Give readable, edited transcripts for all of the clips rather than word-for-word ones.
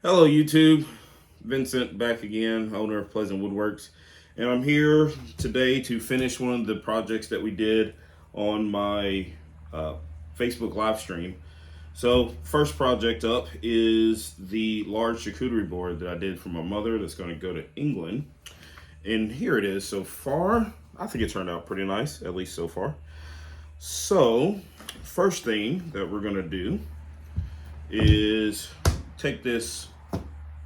Hello YouTube, Vincent back again, owner of Pleasant Woodworks, and I'm here today to finish one of the projects that we did on my Facebook live stream. So first project up is the large charcuterie board that I did for my mother that's going to go to England, and here it is so far. I think it turned out pretty nice, at least so far. So first thing that we're going to do is take this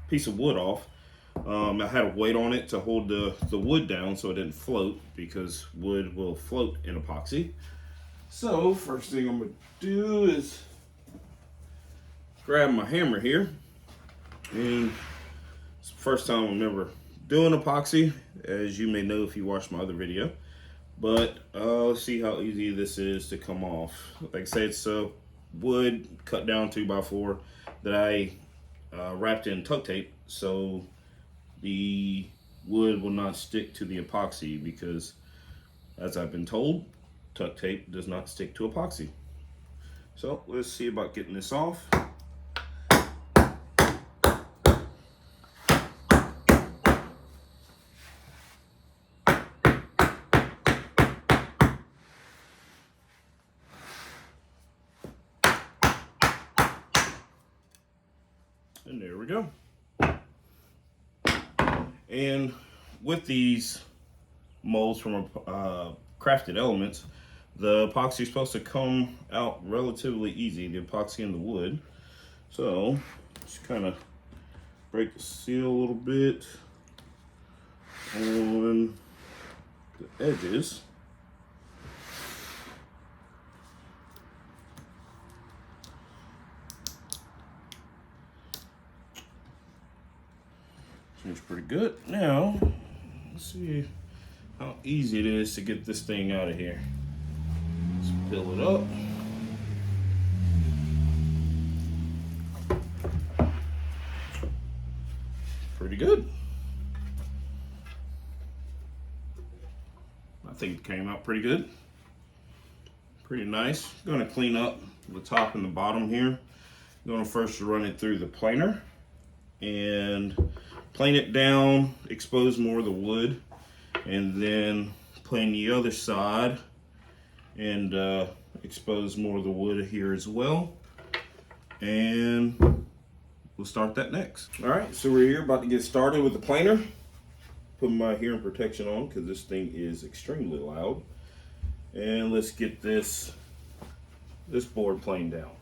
piece of wood off. I had a weight on it to hold the wood down so it didn't float, because wood will float in epoxy. So first thing I'm going to do is grab my hammer here, and it's the first time I'm ever doing epoxy, as you may know if you watched my other video, but let's see how easy this is to come off. Like I say, it's wood cut down 2x4 that I wrapped in tuck tape so the wood will not stick to the epoxy, because as I've been told, tuck tape does not stick to epoxy. So let's see about getting this off. And there we go. And with these molds from Crafted Elements, the epoxy is supposed to come out relatively easy, the epoxy and the wood. So just kind of break the seal a little bit on the edges. Seems pretty good. Now, let's see how easy it is to get this thing out of here. Let's fill it up. Pretty good. I think it came out pretty good. Pretty nice. I'm going to clean up the top and the bottom here. I'm going to first run it through the planer and plane it down, expose more of the wood, and then plane the other side and expose more of the wood here as well. And we'll start that next. All right, so we're here about to get started with the planer. Put my hearing protection on because this thing is extremely loud. And let's get this board planed down.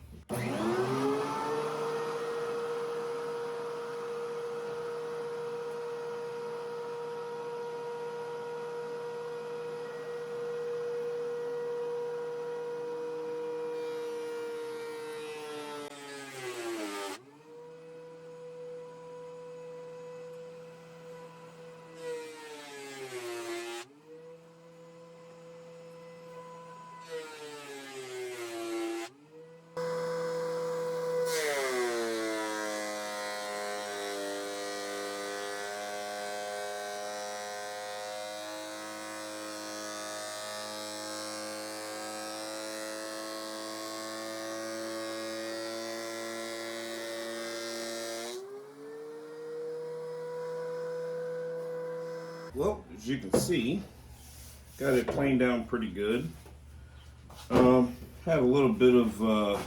Well, as you can see, got it planed down pretty good. Had a little bit of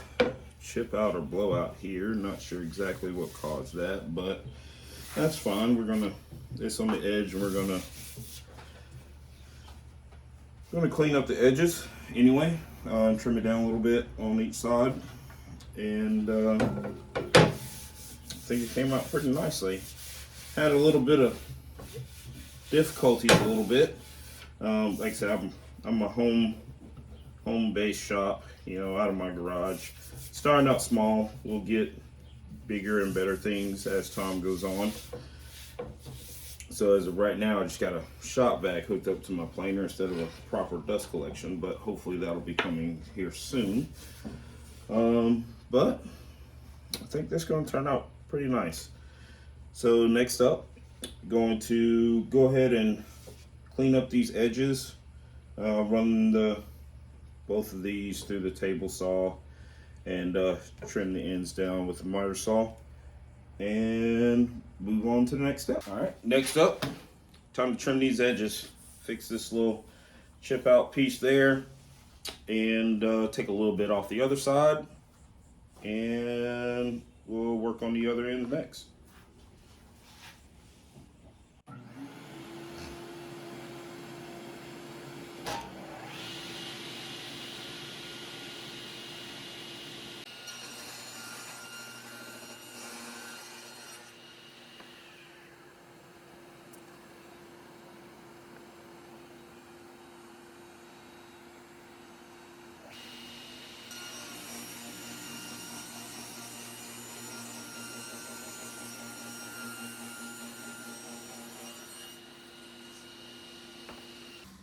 chip out or blowout here. Not sure exactly what caused that, but that's fine. It's on the edge, and we're gonna clean up the edges anyway. Trim it down a little bit on each side, and I think it came out pretty nicely. Had a little bit of difficulties a little bit. Like I said, I'm a home-based shop, out of my garage. Starting out small, we'll get bigger and better things as time goes on. So as of right now, I just got a shop vac hooked up to my planer instead of a proper dust collection, but hopefully that'll be coming here soon. But I think that's going to turn out pretty nice. So next up, going to go ahead and clean up these edges, run both of these through the table saw, and trim the ends down with the miter saw. and move on to the next step. All right, next up, time to trim these edges. Fix this little chip out piece there, and take a little bit off the other side, and we'll work on the other end next.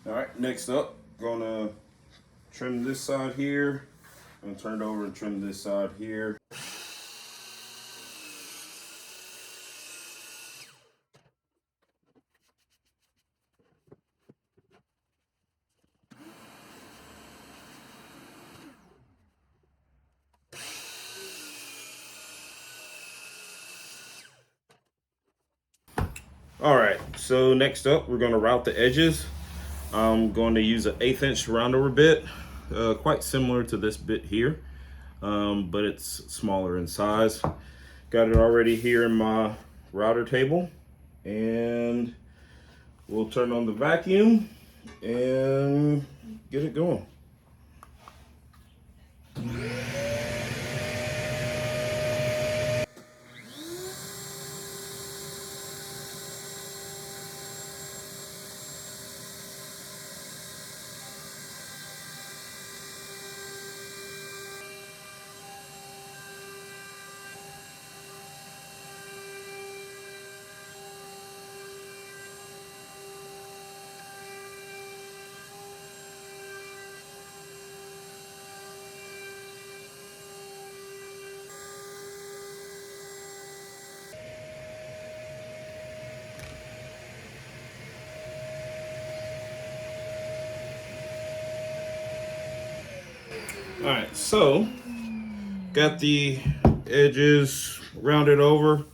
All right, next up, gonna trim this side here. I'm gonna turn it over and trim this side here. All right, so next up, we're gonna route the edges. I'm going to use an 1/8 inch roundover bit, quite similar to this bit here, but it's smaller in size. Got it already here in my router table, and we'll turn on the vacuum and get it going. All right, so got the edges rounded over.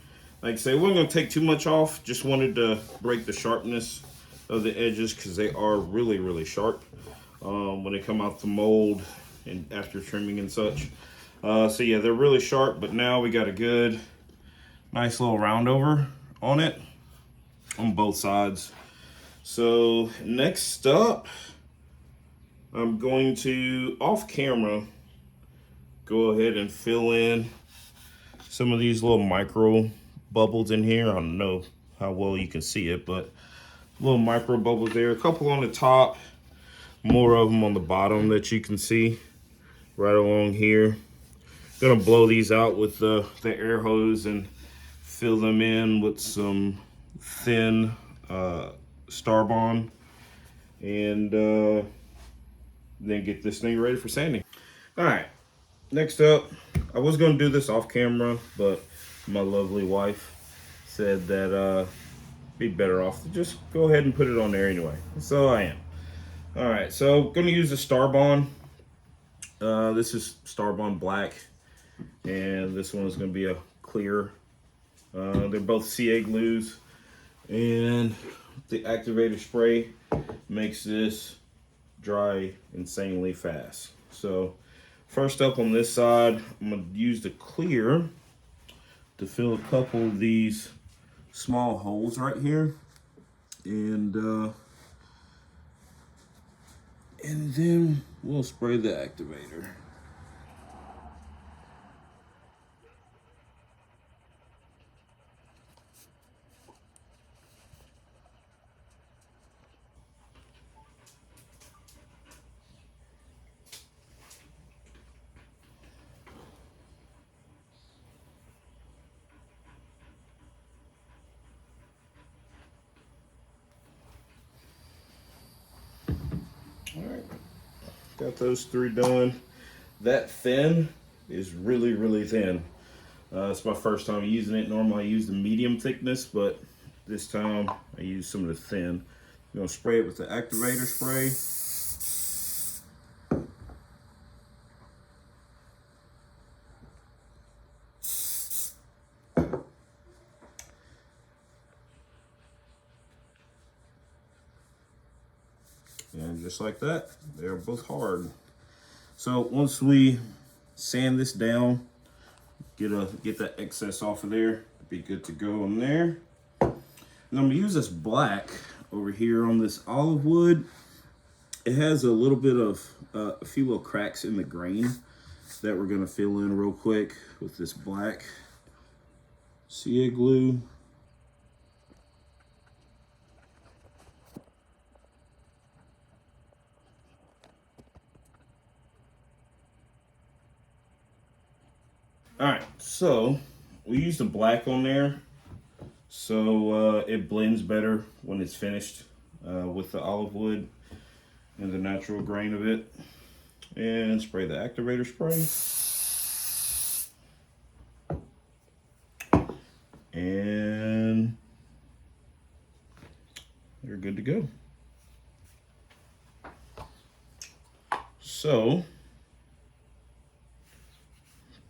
Like I say, we weren't gonna take too much off. Just wanted to break the sharpness of the edges because they are really, really sharp when they come out the mold and after trimming and such. So yeah, they're really sharp, but now we got a good, nice little round over on it on both sides. So next up, I'm going to, off camera, go ahead and fill in some of these little micro bubbles in here. I don't know how well you can see it, but little micro bubbles there. A couple on the top, more of them on the bottom that you can see right along here. Gonna blow these out with the air hose and fill them in with some thin Starbond, and then get this thing ready for sanding. All right, next up, I was gonna do this off camera, but my lovely wife said that be better off to just go ahead and put it on there anyway. So I am. All right, so gonna use the Starbond. This is Starbond Black, and this one is gonna be a clear. They're both CA glues, and the activator spray makes this dry insanely fast. So first up on this side, I'm gonna use the clear to fill a couple of these small holes right here, and then we'll spray the activator. All right, got those three done. That thin is really, really thin. It's my first time using it. Normally I use the medium thickness, but this time I use some of the thin. I'm gonna spray it with the activator spray. And just like that, they're both hard. So once we sand this down, get that excess off of there, be good to go on there. And I'm gonna use this black over here on this olive wood. It has a little bit of a few little cracks in the grain that we're gonna fill in real quick with this black CA glue. All right, so we use the black on there so it blends better when it's finished with the olive wood and the natural grain of it. And spray the activator spray. And you're good to go. So,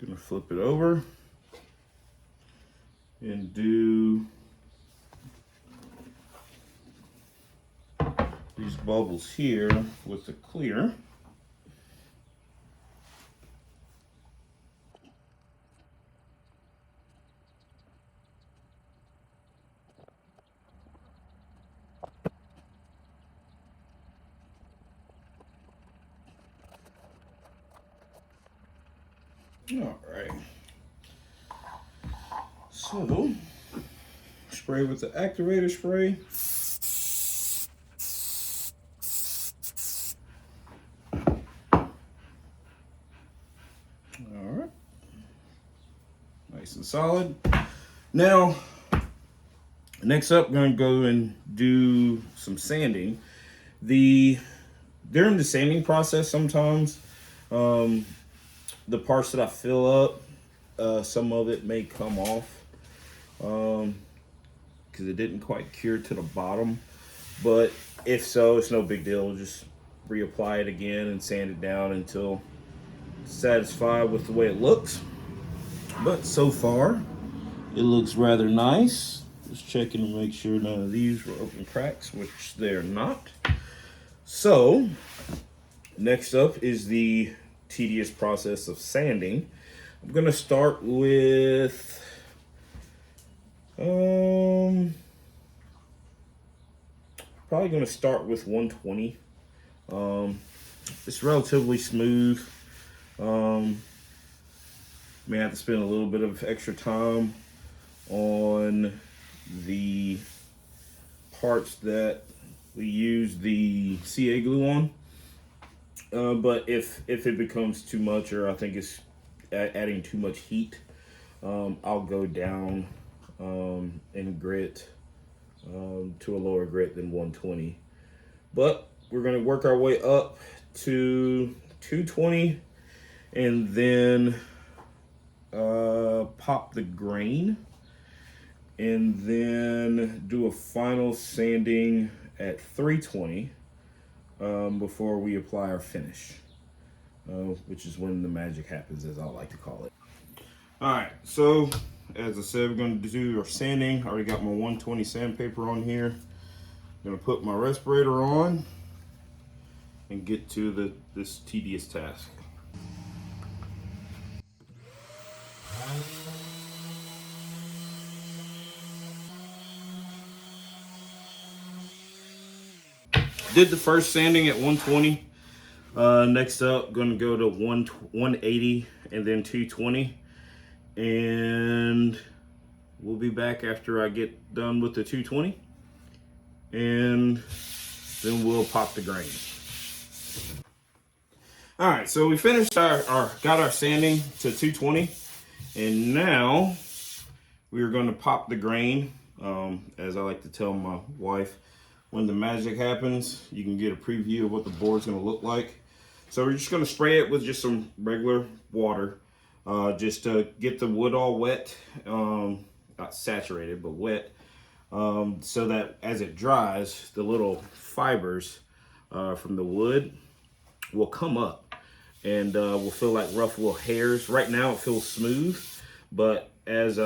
gonna flip it over and do these bubbles here with the clear. All right. So, spray with the activator spray. All right. Nice and solid. Now, next up, I'm going to go and do some sanding. During the sanding process, sometimes, the parts that I fill up, some of it may come off because it didn't quite cure to the bottom. But if so, it's no big deal. Just reapply it again and sand it down until satisfied with the way it looks. But so far, it looks rather nice. Just checking to make sure none of these were open cracks, which they're not. So, next up is the tedious process of sanding. I'm gonna start with probably gonna start with 120. It's relatively smooth. May have to spend a little bit of extra time on the parts that we use the CA glue on. But if it becomes too much, or I think it's adding too much heat, I'll go down in grit to a lower grit than 120. But we're going to work our way up to 220 and then pop the grain and then do a final sanding at 320. Before we apply our finish, which is when the magic happens, as I like to call it. All right, so as I said, we're going to do our sanding. I already got my 120 sandpaper on here. I'm going to put my respirator on and get to this tedious task. Did the first sanding at 120. Next up, going to go to 180 and then 220. And we'll be back after I get done with the 220. And then we'll pop the grain. All right, so we finished got our sanding to 220. And now we are going to pop the grain. As I like to tell my wife, when the magic happens, you can get a preview of what the board's going to look like. So we're just going to spray it with just some regular water, just to get the wood all wet, not saturated, but wet, so that as it dries, the little fibers from the wood will come up and will feel like rough little hairs. Right now it feels smooth, but as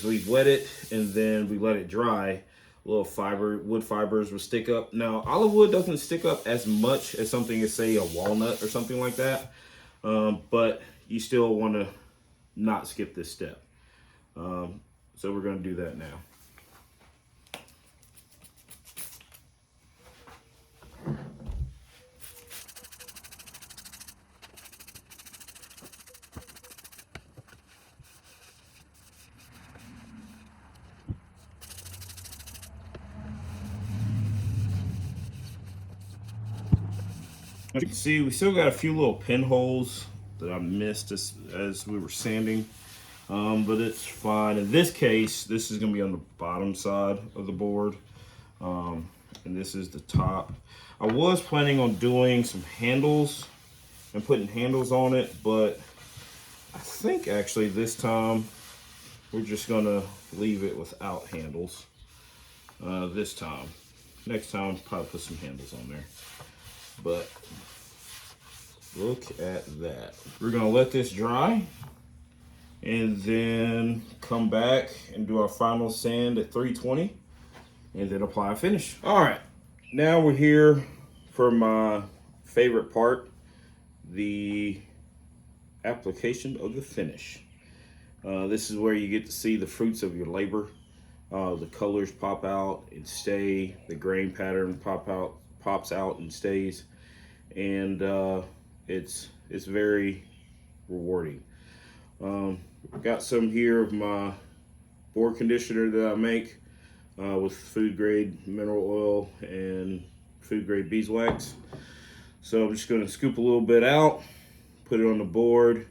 we wet it and then we let it dry, little wood fibers will stick up. Now, olive wood doesn't stick up as much as something as, say, a walnut or something like that, but you still want to not skip this step. So we're going to do that now. As you can see, we still got a few little pinholes that I missed as we were sanding, but it's fine. In this case, this is going to be on the bottom side of the board, and this is the top. I was planning on doing some handles and putting handles on it, but I think actually this time we're just going to leave it without handles this time. Next time, probably put some handles on there. But look at that. We're gonna let this dry and then come back and do our final sand at 320 and then apply a finish. All right, now we're here for my favorite part, the application of the finish. This is where you get to see the fruits of your labor. The colors pop out and stay, the grain pattern pops out and stays, and it's very rewarding. Got some here of my board conditioner that I make with food grade mineral oil and food grade beeswax. So I'm just going to scoop a little bit out, put it on the board,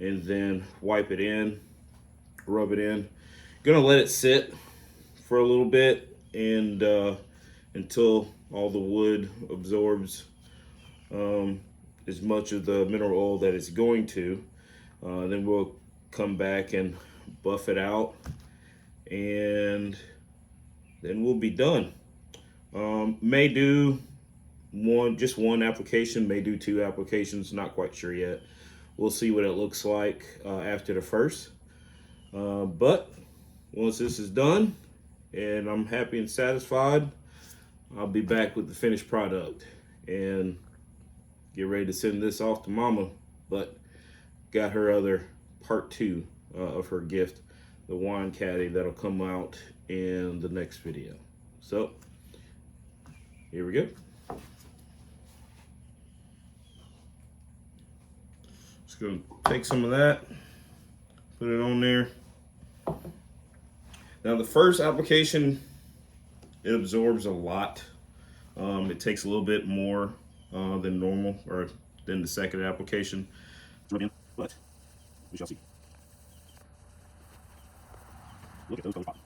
and then wipe it in, rub it in. Gonna let it sit for a little bit and until all the wood absorbs as much of the mineral oil that it's going to. Then we'll come back and buff it out, and then we'll be done. May do just one application, may do 2 applications, not quite sure yet. We'll see what it looks like after the first. But once this is done and I'm happy and satisfied, I'll be back with the finished product and get ready to send this off to Mama. But got her other part 2 of her gift, the wine caddy, that'll come out in the next video. So here we go. Just gonna take some of that, put it on there. Now the first application, it absorbs a lot. It takes a little bit more than normal, or than the second application, but we shall see. Look at those colors pop.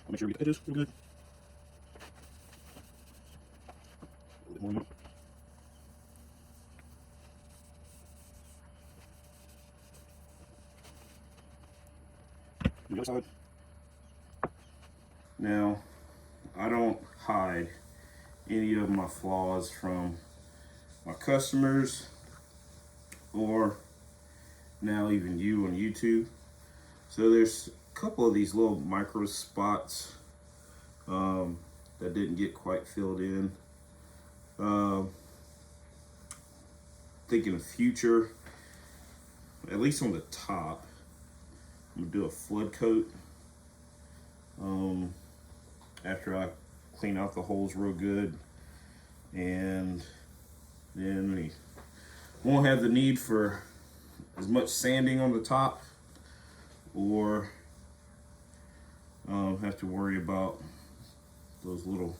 I'll make sure we get the edges real good. A little bit more. The other side. Now, I don't hide any of my flaws from my customers or now even you on YouTube. So there's a couple of these little micro spots that didn't get quite filled in. Thinking of future, at least on the top, I'm gonna do a flood coat after I clean out the holes real good, and then we won't have the need for as much sanding on the top, or have to worry about those little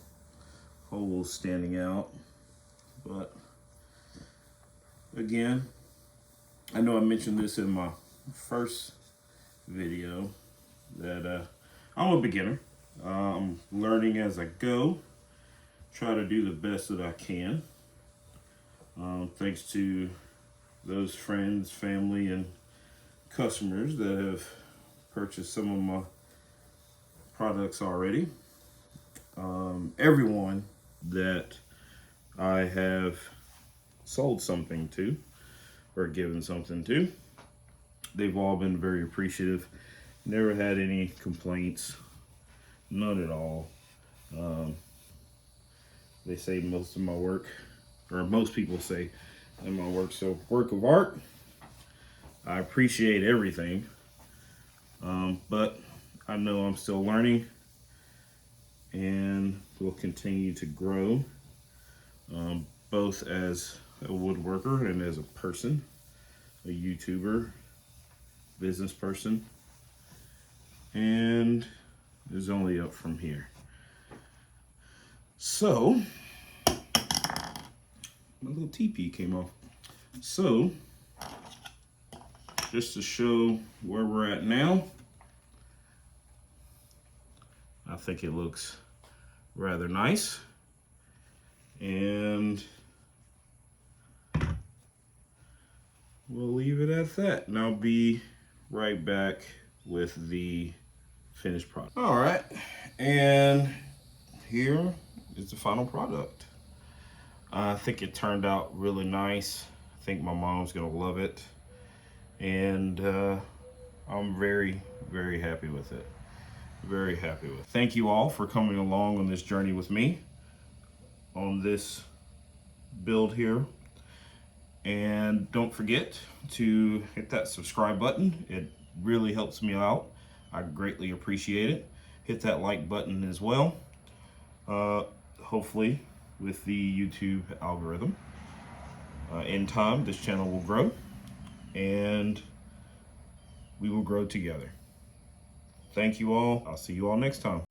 holes standing out. But again, I know I mentioned this in my first video that I'm a beginner. I'm learning as I go, try to do the best that I can. Thanks to those friends, family, and customers that have purchased some of my products already. Everyone that I have sold something to or given something to. They've all been very appreciative. Never had any complaints, none at all. They say most of my work, or most people say in my work, so work of art. I appreciate everything, but I know I'm still learning and will continue to grow, both as a woodworker and as a person, a YouTuber, business person, and there's only up from here. So, my little teepee came off. So, just to show where we're at now, I think it looks rather nice. And we'll leave it at that. And I'll be right back with the finished product. All right, and here is the final product. I think it turned out really nice. I think my mom's gonna love it. And I'm very, very happy with it. Very happy with it. Thank you all for coming along on this journey with me on this build here. And don't forget to hit that subscribe button. It really helps me out. I greatly appreciate it. Hit that like button as well. Hopefully with the YouTube algorithm, in time this channel will grow and we will grow together. Thank you all. I'll see you all next time.